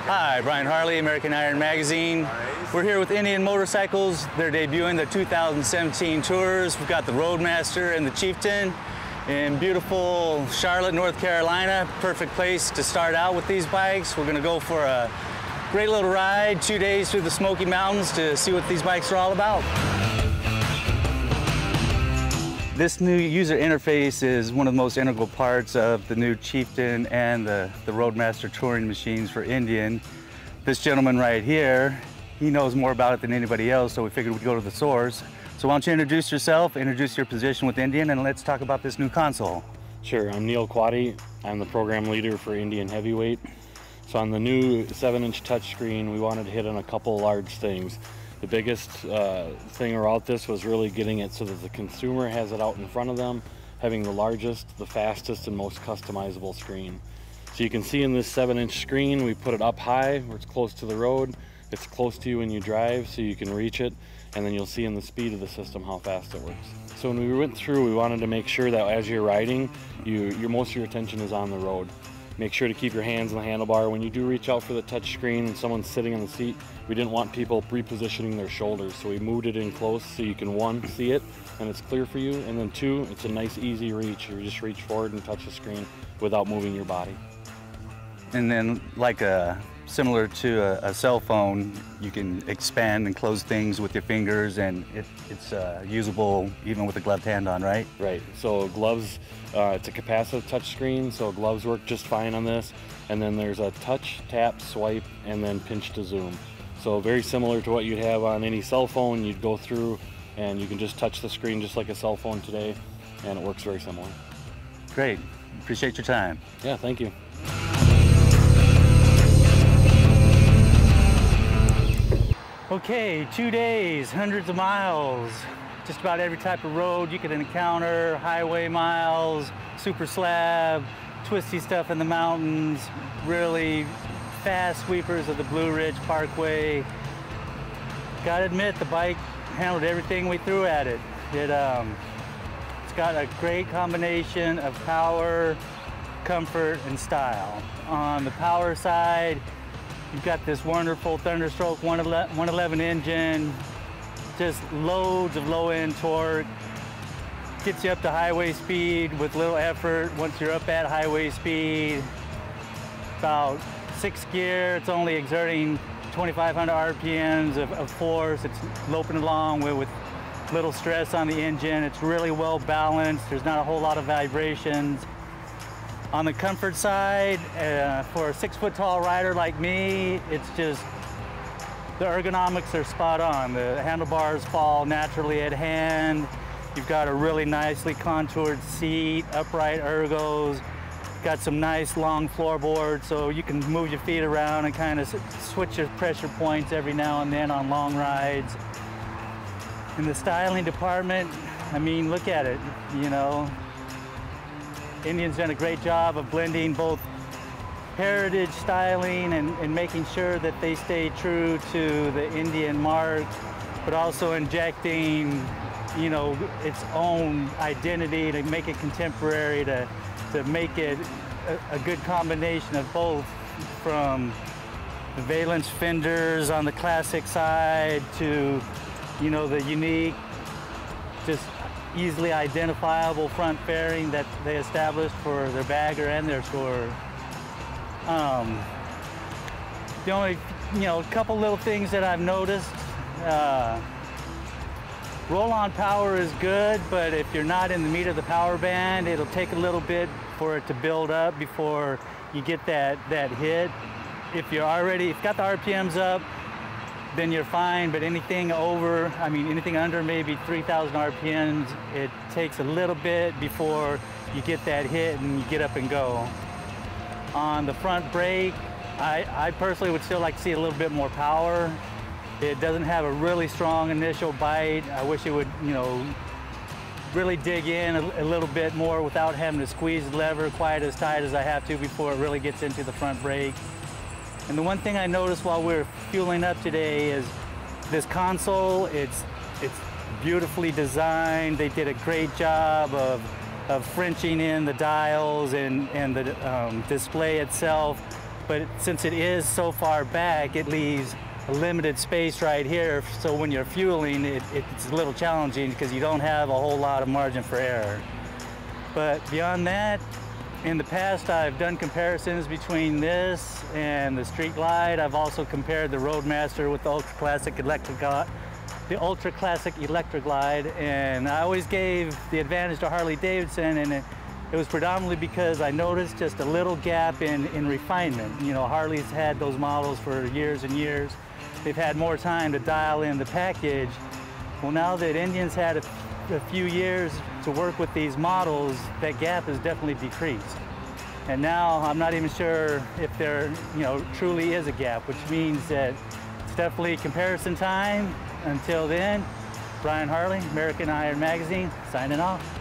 Hi, Brian Harley, American Iron Magazine. We're here with Indian Motorcycles. They're debuting the 2017 tours. We've got the Roadmaster and the Chieftain in beautiful Charlotte, North Carolina. Perfect place to start out with these bikes. We're gonna go for a great little ride, 2 days through the Smoky Mountains to see what these bikes are all about. This new user interface is one of the most integral parts of the new Chieftain and the Roadmaster touring machines for Indian. This gentleman right here, he knows more about it than anybody else, so we figured we'd go to the source. So why don't you introduce yourself, introduce your position with Indian, and let's talk about this new console. Sure, I'm Neil Quaddy. I'm the program leader for Indian Heavyweight. So on the new 7-inch touchscreen, we wanted to hit on a couple large things. The biggest thing about this was really getting it so that the consumer has it out in front of them, having the largest, the fastest, and most customizable screen. So you can see in this 7-inch screen, we put it up high where it's close to the road. It's close to you when you drive, so you can reach it, and then you'll see in the speed of the system how fast it works. So when we went through, we wanted to make sure that as you're riding, most of your attention is on the road. Make sure to keep your hands on the handlebar. When you do reach out for the touch screen and someone's sitting in the seat, we didn't want people repositioning their shoulders, so we moved it in close so you can, one, see it and it's clear for you, and then two, it's a nice easy reach. You just reach forward and touch the screen without moving your body. And then similar to a cell phone, you can expand and close things with your fingers, and it's usable even with a gloved hand on, right? Right, so gloves, it's a capacitive touch screen, so gloves work just fine on this. And then there's a touch, tap, swipe, and then pinch to zoom. So very similar to what you'd have on any cell phone. You'd go through and you can just touch the screen just like a cell phone today, and it works very similar. Great, appreciate your time. Yeah, thank you. Okay, 2 days, hundreds of miles, just about every type of road you could encounter, highway miles, super slab, twisty stuff in the mountains, really fast sweepers of the Blue Ridge Parkway. Gotta admit, the bike handled everything we threw at it. It's got a great combination of power, comfort, and style. On the power side, you've got this wonderful Thunderstroke 111 engine, just loads of low-end torque, gets you up to highway speed with little effort. Once you're up at highway speed, about 6th gear, it's only exerting 2,500 RPMs of force. It's loping along with little stress on the engine. It's really well balanced. There's not a whole lot of vibrations. On the comfort side, for a 6-foot-tall rider like me, it's just, the ergonomics are spot on. The handlebars fall naturally at hand. You've got a really nicely contoured seat, upright ergos, got some nice long floorboards so you can move your feet around and kind of switch your pressure points every now and then on long rides. In the styling department, I mean, look at it, you know. Indian's done a great job of blending both heritage styling and making sure that they stay true to the Indian mark, but also injecting, you know, its own identity to make it contemporary, to make it a good combination of both, from the valence fenders on the classic side to, you know, the unique, just easily identifiable front fairing that they established for their bagger and their scorer. The only, you know, couple little things that I've noticed, roll-on power is good, but if you're not in the meat of the power band, it'll take a little bit for it to build up before you get that hit. If you've got the RPMs up, then you're fine, but anything under maybe 3,000 RPMs, it takes a little bit before you get that hit and you get up and go. On the front brake, I personally would still like to see a little bit more power. It doesn't have a really strong initial bite. I wish it would, you know, really dig in a little bit more without having to squeeze the lever quite as tight as I have to before it really gets into the front brake. And the one thing I noticed while we were fueling up today is this console, it's beautifully designed. They did a great job of Frenching in the dials and the display itself. But since it is so far back, it leaves a limited space right here. So when you're fueling, it's a little challenging because you don't have a whole lot of margin for error. But beyond that, in the past, I've done comparisons between this and the Street Glide. I've also compared the Roadmaster with the Ultra Classic Electric Glide, and I always gave the advantage to Harley Davidson, and it was predominantly because I noticed just a little gap in refinement. You know, Harley's had those models for years and years. They've had more time to dial in the package. Well, now that Indian's had a few years to work with these models, that gap has definitely decreased. And now I'm not even sure if there, truly is a gap, which means that it's definitely comparison time. Until then, Brian Harley, American Iron Magazine, signing off.